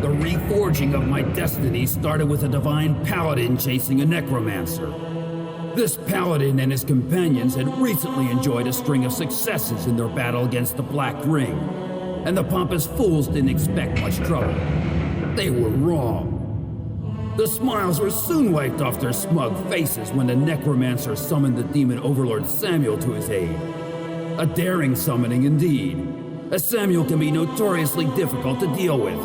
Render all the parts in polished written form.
The reforging of my destiny started with a divine paladin chasing a necromancer. This paladin and his companions had recently enjoyed a string of successes in their battle against the Black Ring, and the pompous fools didn't expect much trouble. They were wrong. The smiles were soon wiped off their smug faces when the necromancer summoned the demon overlord Samuel to his aid. A daring summoning indeed, as Samuel can be notoriously difficult to deal with.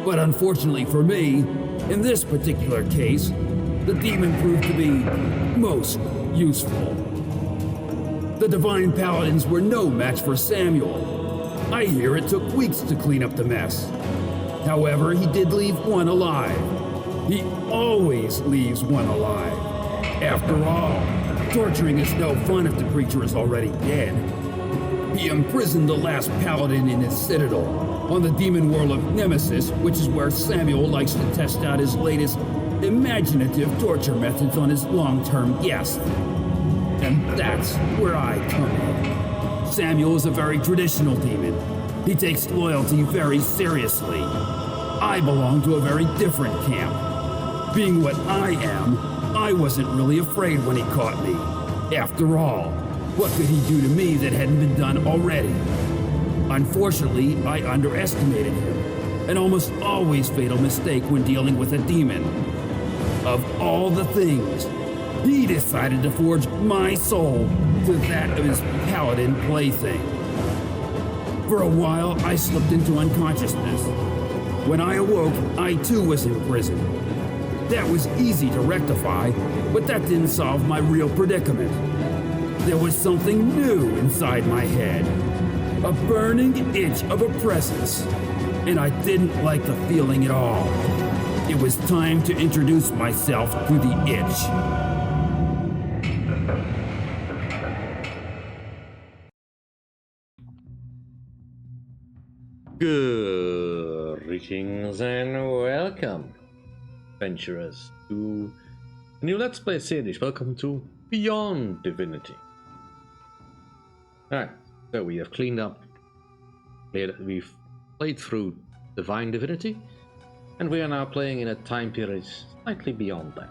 But unfortunately for me, in this particular case, the demon proved to be most useful. The Divine Paladins were no match for Samuel. I hear it took weeks to clean up the mess. However, he did leave one alive. He always leaves one alive. After all, torturing is no fun if the creature is already dead. He imprisoned the last paladin in his citadel, on the demon world of Nemesis, which is where Samuel likes to test out his latest imaginative torture methods on his long-term guests. And that's where I come in. Samuel is a very traditional demon. He takes loyalty very seriously. I belong to a very different camp. Being what I am, I wasn't really afraid when he caught me. After all, what could he do to me that hadn't been done already? Unfortunately, I underestimated him, an almost always fatal mistake when dealing with a demon. Of all the things, he decided to forge my soul to that of his paladin plaything. For a while, I slipped into unconsciousness. When I awoke, I too was in prison. That was easy to rectify, but that didn't solve my real predicament. There was something new inside my head, a burning itch of a presence, and I didn't like the feeling at all. It was time to introduce myself to the itch. Greetings and welcome, adventurers, to a new Let's Play series. Welcome to Beyond Divinity. Alright, so we have cleaned up, we've played through Divine Divinity, and we are now playing in a time period slightly beyond that.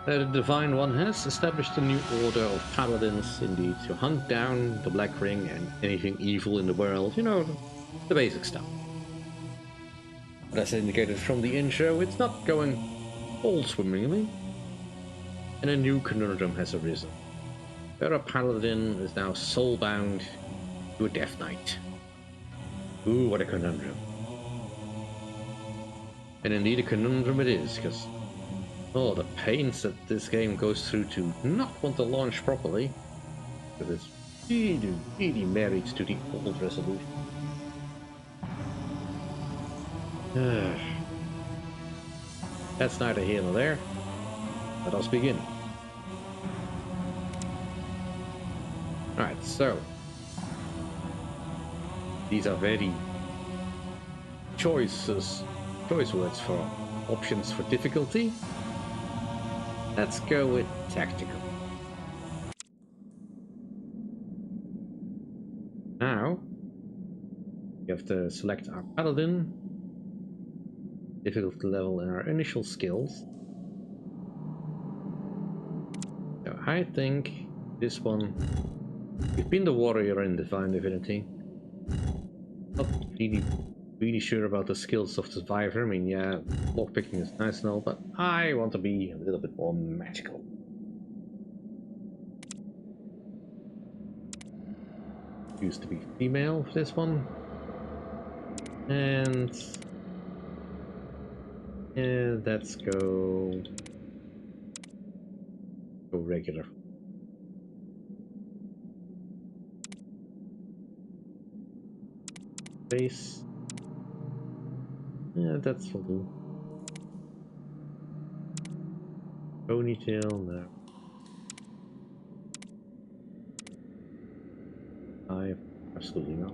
The Divine One has established a new order of paladins, indeed, to hunt down the Black Ring and anything evil in the world, you know, the basic stuff. But as indicated from the intro, it's not going all swimmingly, and a new conundrum has arisen. Where a paladin is now soulbound to a Death Knight. Ooh, what a conundrum. And indeed a conundrum it is, because oh, the pains that this game goes through to not want to launch properly, because it's really married to the old resolution. That's neither here nor there. Let us begin. Alright, so these are very choice words for options for difficulty. Let's go with tactical. Now we have to select our paladin, difficulty level, and our initial skills. So I think this one, we've been the warrior in Divine Divinity. Not really sure about the skills of the survivor. I mean, yeah, lockpicking is nice and all, but I want to be a little bit more magical. Used to be female for this one. And yeah, let's go regular. Face. Yeah, that's will do. Ponytail, no. Absolutely not.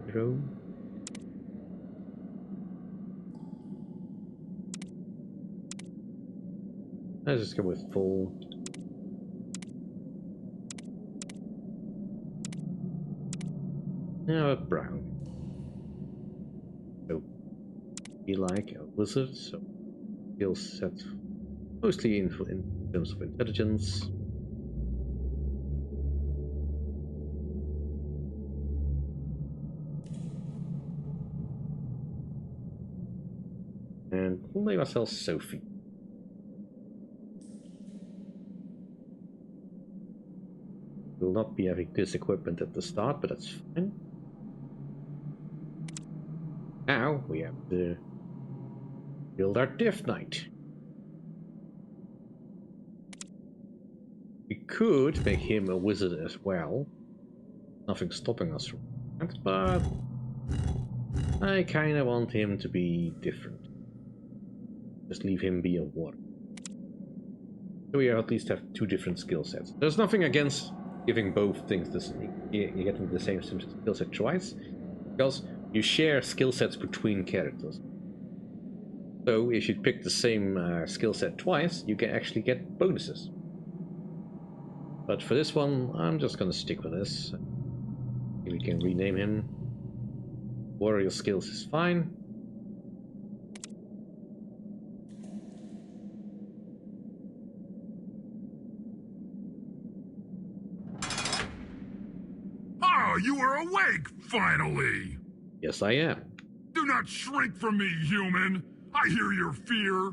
Hero. Let's just go with full. Now a brown. So be like a wizard, so skill set mostly in terms of intelligence. And we'll name ourselves Sophie. We'll not be having this equipment at the start, but that's fine. Now we have to build our Death Knight. We could make him a wizard as well. Nothing stopping us from that, but I kinda want him to be different. Just leave him be a warrior. So we at least have two different skill sets. There's nothing against giving both things this, you getting the same skill set twice, because you share skill sets between characters. So if you pick the same skill set twice, you can actually get bonuses. But for this one, I'm just gonna stick with this. We can rename him. Warrior skills is fine. You are awake, finally! Yes, I am. Do not shrink from me, human! I hear your fear.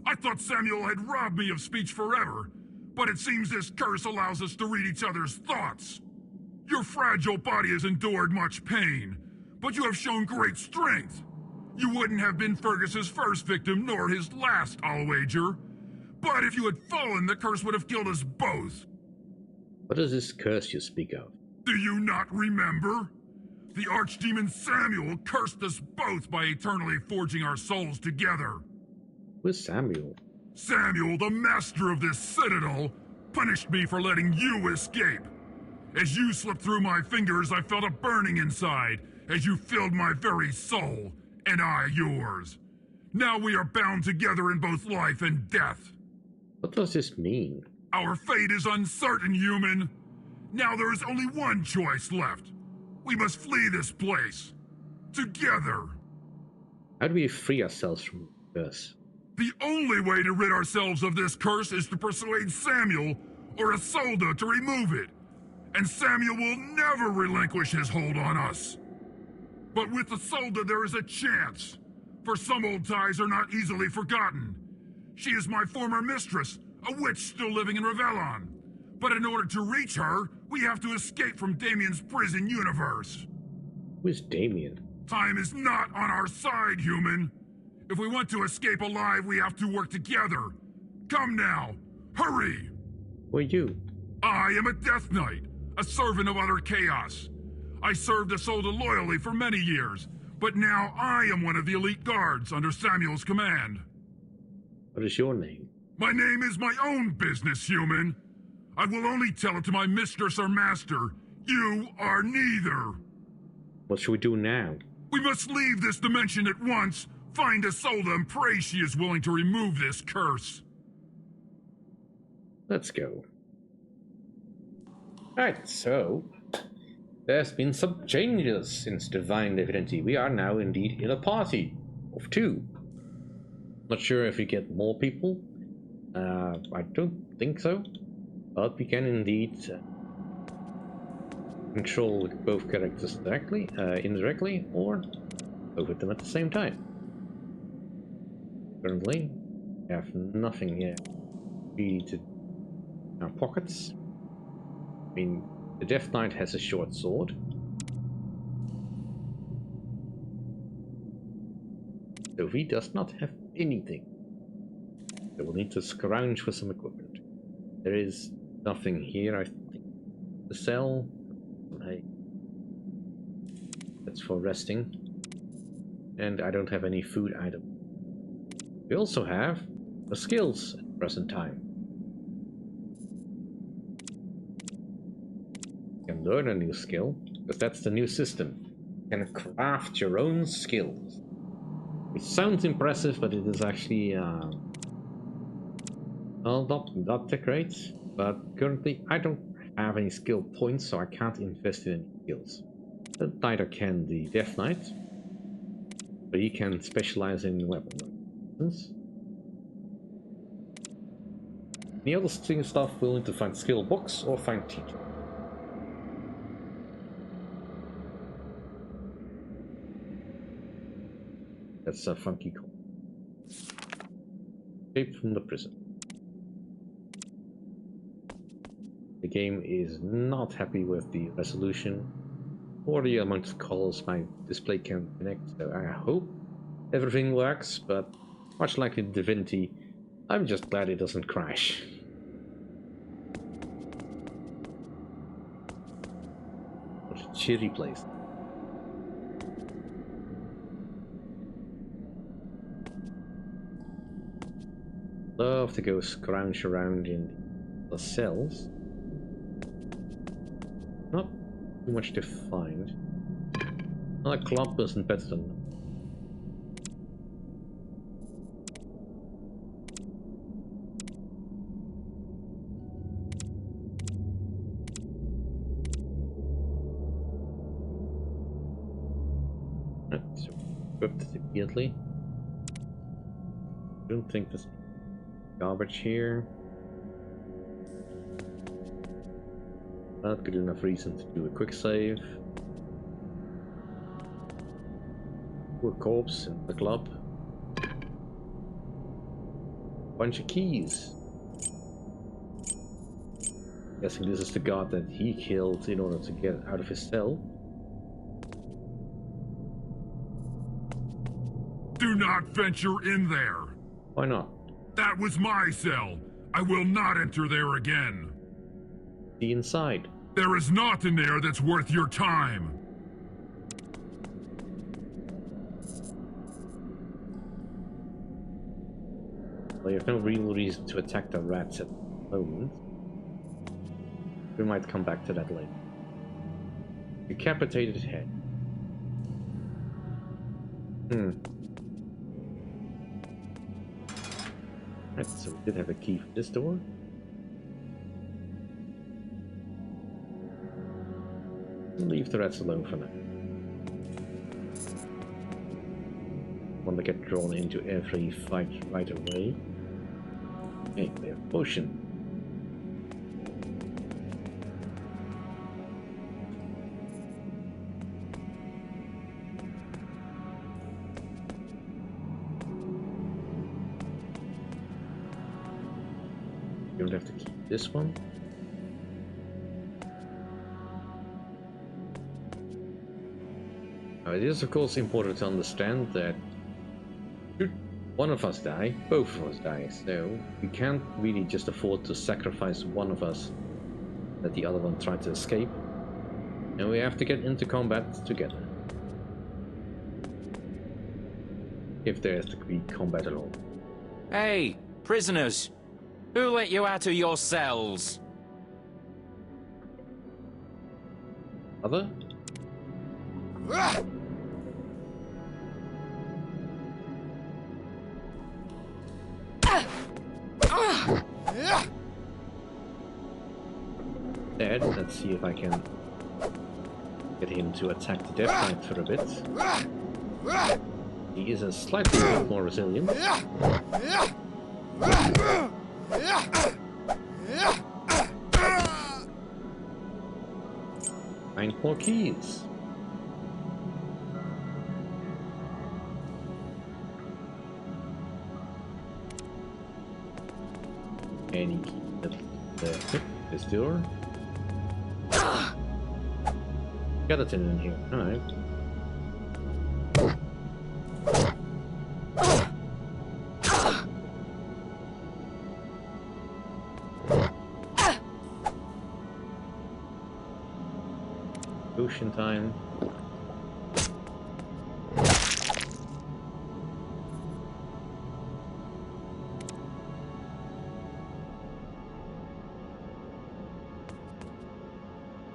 I thought Samuel had robbed me of speech forever, but it seems this curse allows us to read each other's thoughts. Your fragile body has endured much pain, but you have shown great strength. You wouldn't have been Fergus's first victim, nor his last, I'll wager. But if you had fallen, the curse would have killed us both. What is this curse you speak of? Do you not remember? The archdemon Samuel cursed us both by eternally forging our souls together. Who is Samuel? Samuel, the master of this citadel, punished me for letting you escape. As you slipped through my fingers, I felt a burning inside, as you filled my very soul, and I yours. Now we are bound together in both life and death. What does this mean? Our fate is uncertain, human. Now there is only one choice left. We must flee this place. Together. How do we free ourselves from the curse? The only way to rid ourselves of this curse is to persuade Samuel or Isolde to remove it. And Samuel will never relinquish his hold on us. But with Isolde there is a chance. For some old ties are not easily forgotten. She is my former mistress, a witch still living in Revelon. But in order to reach her, we have to escape from Damien's prison universe. Who is Damien? Time is not on our side, human. If we want to escape alive, we have to work together. Come now, hurry! Who are you? I am a Death Knight, a servant of utter chaos. I served Isolde loyally for many years, but now I am one of the elite guards under Samuel's command. What is your name? My name is my own business, human. I will only tell it to my mistress or master. You are neither. What should we do now? We must leave this dimension at once, find Isolde and pray she is willing to remove this curse. Let's go. Alright, so there's been some changes since Divine Divinity. We are now indeed in a party of 2. Not sure if we get more people. I don't think so. But we can indeed control both characters directly, indirectly, or both of them at the same time. Currently, we have nothing yet really to in our pockets. I mean, the Death Knight has a short sword. Sophie does not have anything. So we'll need to scrounge for some equipment. There is nothing here, I think, to sell. Hey, that's for resting. And I don't have any food item. We also have the skills at the present time. You can learn a new skill, because that's the new system. You can craft your own skills. It sounds impressive, but it is actually well, not that great. But currently I don't have any skill points, so I can't invest in any skills. Neither can the Death Knight, but he can specialize in weapons. The other stuff we'll need to find skill box or find teacher. That's a funky call. Escape from the prison. The game is not happy with the resolution or the amount of colors my display can connect, so I hope everything works, but much like in Divinity, I'm just glad it doesn't crash. What a cheery place. Love to go scrounge around in the cells. Not too much to find. Another club isn't better than. Right, so equipped immediately. Don't think there's garbage here. Not good enough reason to do a quick save. Poor corpse in the club. Bunch of keys. Guessing this is the guard that he killed in order to get out of his cell. Do not venture in there! Why not? That was my cell! I will not enter there again! See inside. There is naught in there that's worth your time! Well, you have no real reason to attack the rats at the moment. We might come back to that later. Decapitated head. Right, so we did have a key for this door. Leave the rats alone for now. Want to get drawn into every fight right away. Okay, we have a potion. You don't have to keep this one. Now, it is of course important to understand that should one of us die, both of us die, so we can't really just afford to sacrifice one of us that the other one tried to escape, and we have to get into combat together. If there is to be combat at all. Hey, prisoners! Who let you out of your cells? Other? Dead. Let's see if I can get him to attack the Death Knight for a bit. He is a slightly bit more resilient. 9 more keys. Any key at this door. Skeleton in here. Alright. Potion time.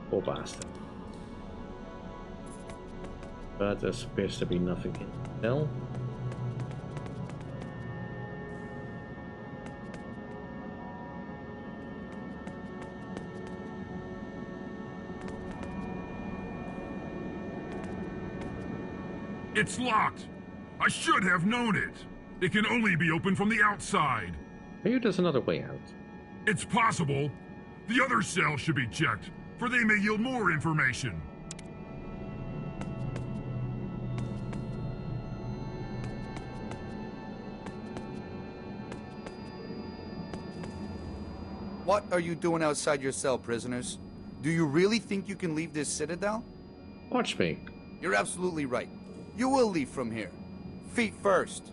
Poor bastard. But there appears to be nothing in the cell. It's locked. I should have known it. It can only be opened from the outside. Maybe there's another way out. It's possible. The other cells should be checked, for they may yield more information. What are you doing outside your cell, prisoners? Do you really think you can leave this citadel? Watch me. You're absolutely right. You will leave from here. Feet first.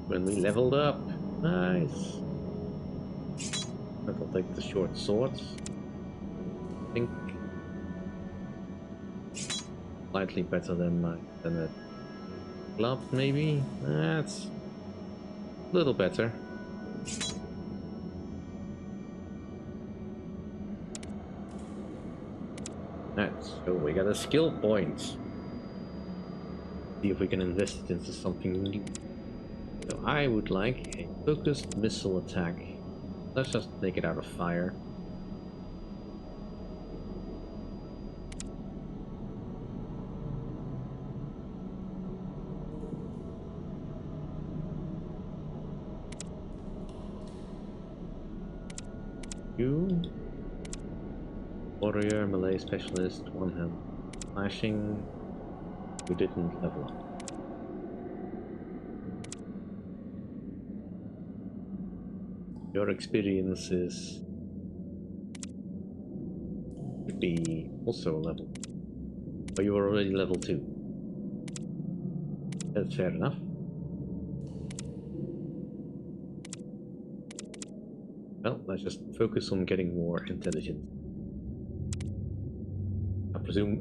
When we leveled up. Nice. I'll take the short swords. I think slightly better than a club, maybe. That's a little better. That's so we got a skill point. See if we can invest it into something new. So I would like a focused missile attack. Let's just make it out of fire. You. Warrior, melee specialist, one hand slashing. You didn't level up. Your experience is should be also a level. But you were already level 2. That's fair enough. Well, let's just focus on getting more intelligence.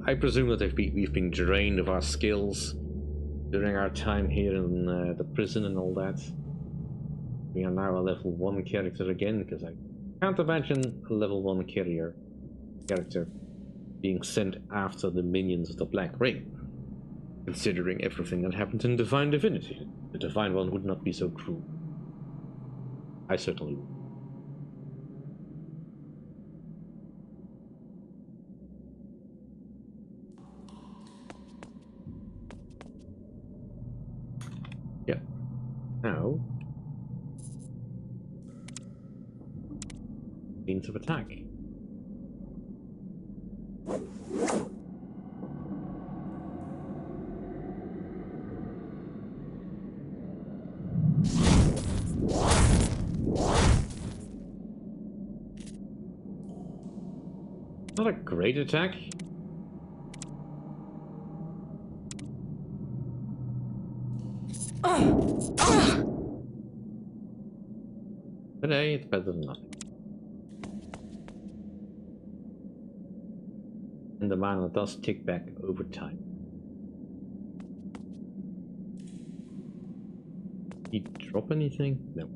I presume that we've been drained of our skills during our time here in the prison and all that. We are now a level 1 character again, because I can't imagine a level 1 character being sent after the minions of the Black Ring. Considering everything that happened in Divine Divinity, the Divine One would not be so cruel. I certainly would. Yeah. Now, means of attack. Not a great attack. But hey, it's better than nothing. And the mana does tick back over time. Did he drop anything? No.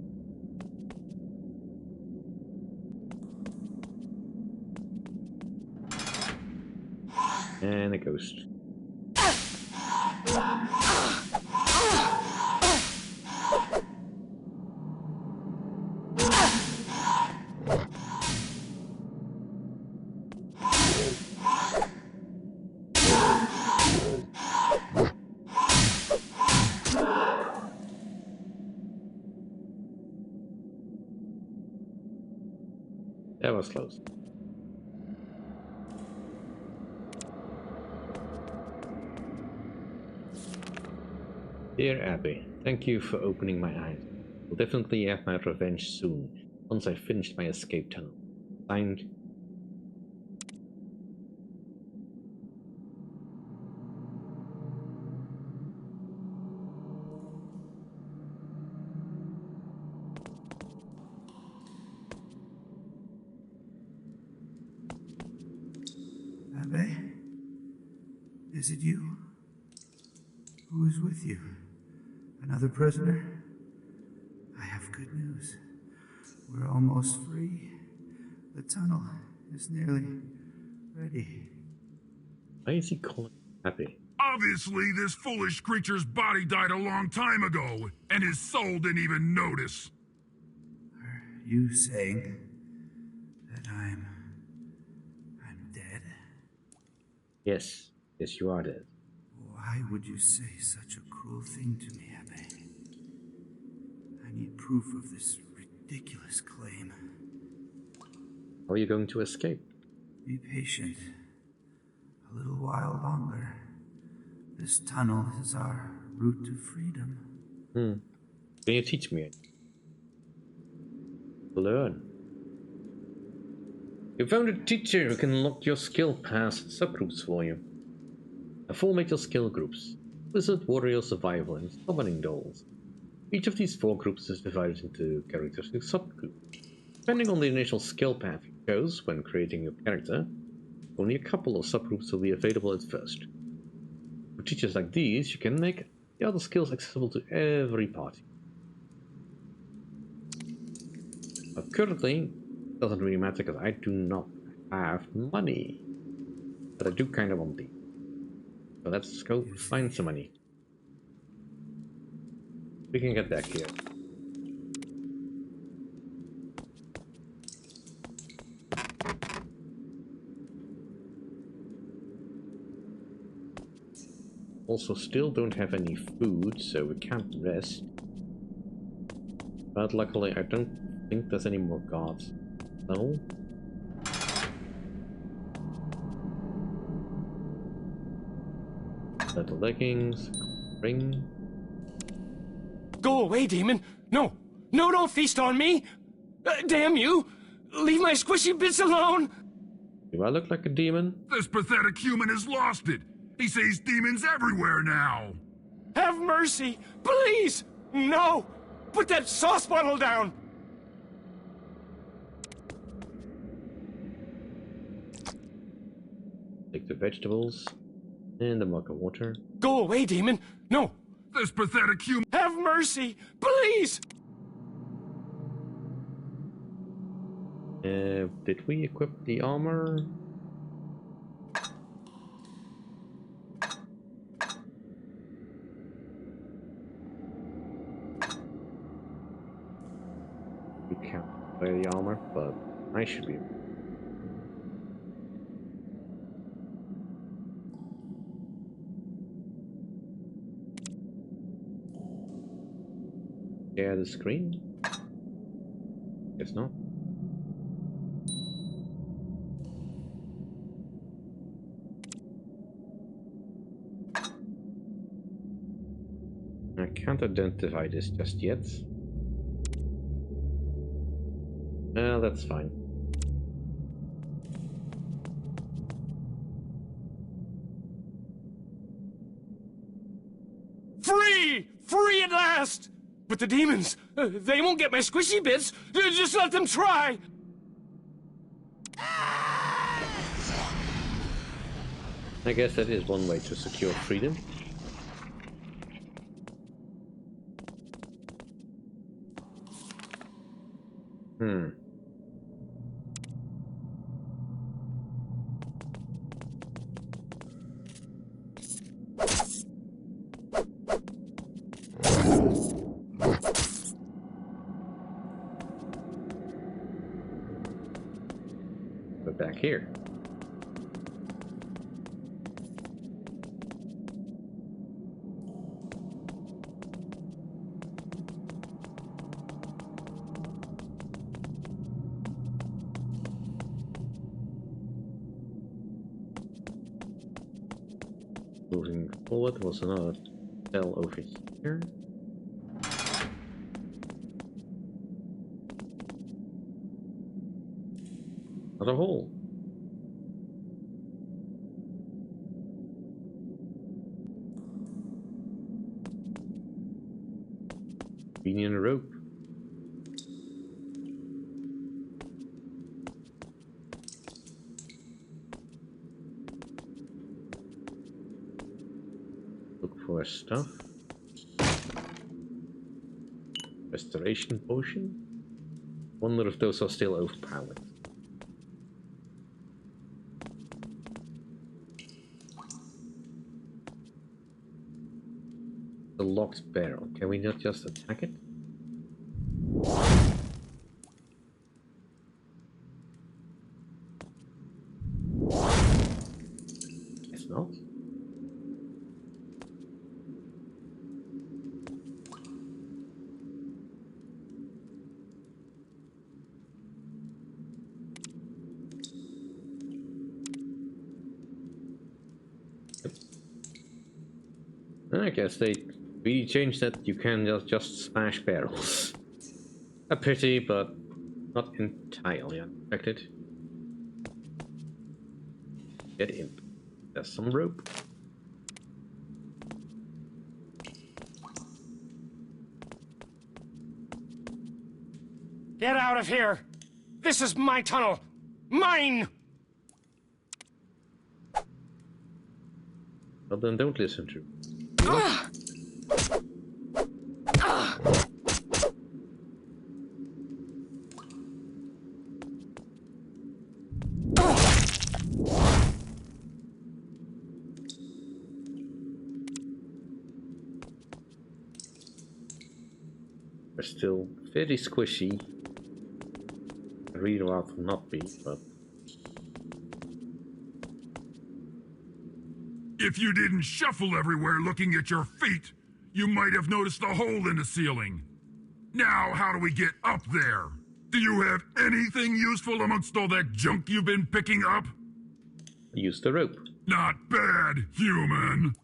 And a ghost. That was close. Dear Abby, thank you for opening my eyes. I'll definitely have my revenge soon, once I've finished my escape tunnel. Signed, Abbe? Is it you? Who is with you? Another prisoner? I have good news. We're almost free. The tunnel is nearly ready. why is he calling Abby? Obviously, this foolish creature's body died a long time ago, and his soul didn't even notice. Are you saying that I'm dead? Yes. Yes, you are dead. Why would you say such a cruel thing to me, Abbe? I need proof of this ridiculous claim. How are you going to escape? Be patient. A little while longer. This tunnel is our route to freedom. Can you teach me? Learn. You found a teacher who can unlock your skill past subgroups for you. There are 4 major skill groups: Wizard, Warrior, Survival, and Summoning Dolls. Each of these 4 groups is divided into characteristic subgroups. Depending on the initial skill path you chose when creating your character, only a couple of subgroups will be available at first. For teachers like these, you can make the other skills accessible to every party. But currently, it doesn't really matter because I do not have money. But I do kind of want these. So let's go find some money. We can get back here. Also still don't have any food, so we can't rest. But luckily I don't think there's any more guards. No? Metal leggings, ring. Go away, demon! No! No, don't feast on me! Damn you! Leave my squishy bits alone! Do I look like a demon? This pathetic human has lost it. He sees demons everywhere now. Have mercy! Please! No! Put that sauce bottle down! Take the vegetables and the mug of water. Go away, demon! No! This pathetic human... Have mercy! Please! Did we equip the armor? You can't wear the armor, but I should be. Share the screen? Guess not. I can't identify this just yet. Well, that's fine. Free! Free at last! But the demons, they won't get my squishy bits. Just let them try! I guess that is one way to secure freedom. We're back here. Moving forward was another cell over here. Another hole. Convenient rope. Look for stuff. Restoration potion. Wonder if those are still overpowered. locked barrel. Can we not just attack it? It's not. I guess they really changed that you can just smash barrels. A pity, but not entirely unexpected. Get in. There's some rope. Get out of here! This is my tunnel! Mine! Well, then don't listen to. They're still very squishy. I'd really rather not be, but If you didn't shuffle everywhere looking at your feet, you might have noticed the hole in the ceiling. Now, how do we get up there? Do you have anything useful amongst all that junk you've been picking up? use the rope. Not bad, human.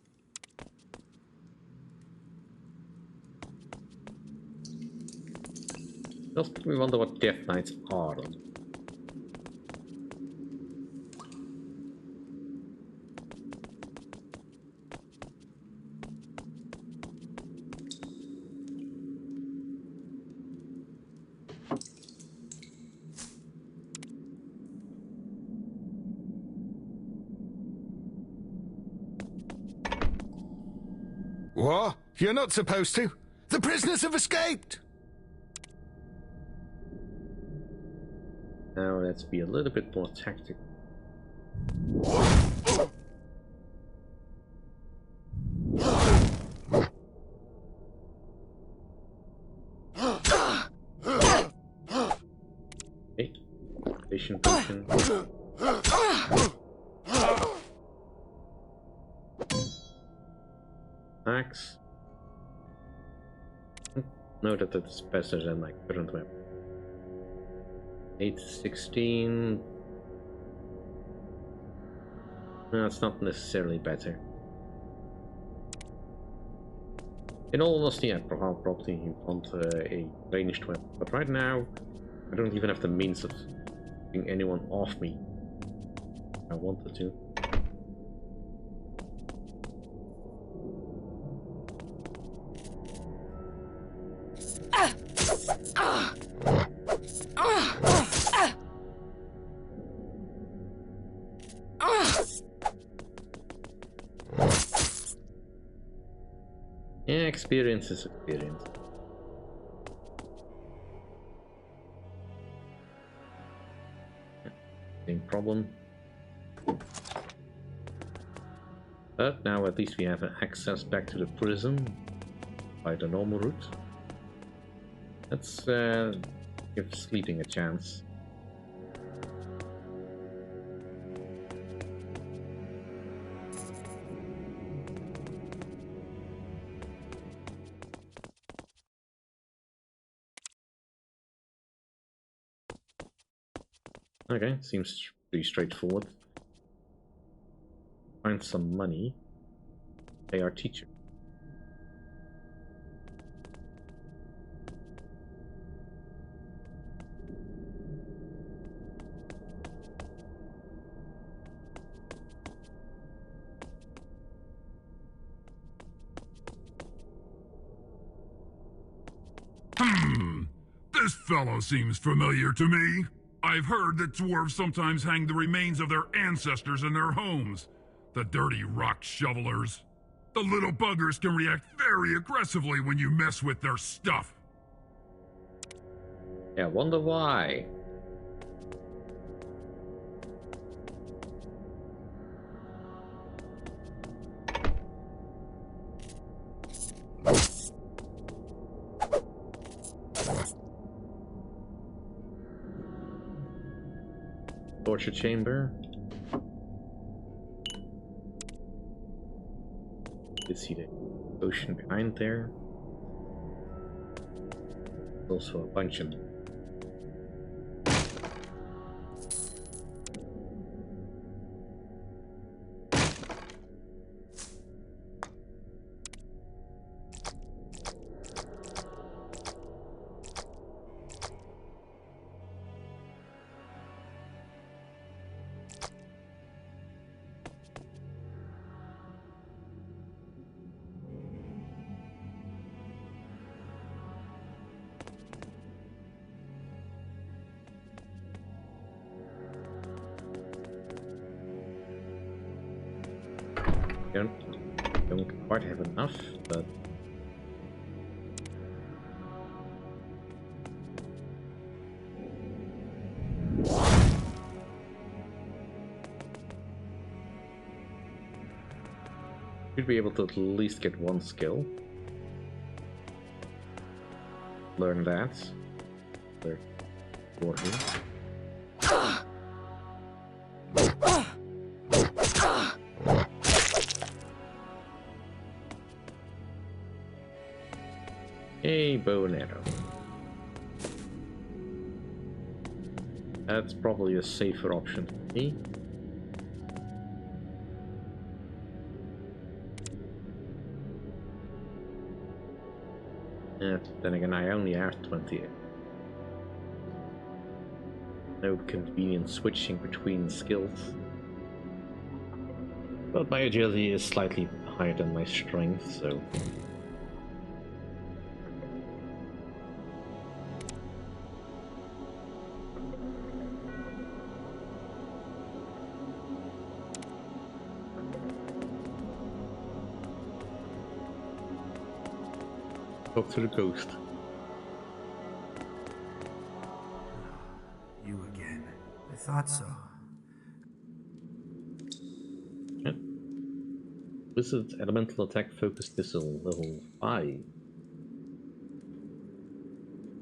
Just we wonder what Death Knights are. What? You're not supposed to. The prisoners have escaped! Now let's be a little bit more tactical. Okay. Patient. Axe. No, that's better than my current weapon. 816. No, it's not necessarily better. In all honesty, I probably want a ranged weapon, but right now I don't even have the means of getting anyone off me. I wanted to. Yeah, experience is experience. Same problem. But now at least we have access back to the prison by the normal route. Let's give sleeping a chance. Okay, seems pretty straightforward. Find some money. Pay our teacher. This fellow seems familiar to me. I've heard that dwarves sometimes hang the remains of their ancestors in their homes. The dirty rock shovelers. The little buggers can react very aggressively when you mess with their stuff. Yeah, wonder why. torture chamber. You can see the ocean behind there. Also a bunch of don't quite have enough, but should be able to at least get one skill. Learn that. Learn more here. A bow and arrow. That's probably a safer option for me. Yeah, then again, I only have 28. No convenient switching between skills. But my agility is slightly higher than my strength, so... Talk to the ghost. You again. I thought so. Yeah. Wizard elemental attack focus missile level 5.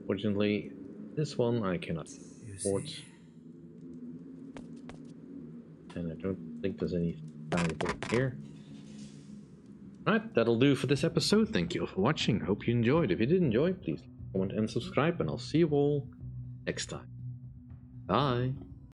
Fortunately, this one I cannot afford. And I don't think there's any valuable here. Alright, that'll do for this episode. Thank you all for watching. Hope you enjoyed. If you did enjoy, please comment and subscribe, and I'll see you all next time. Bye.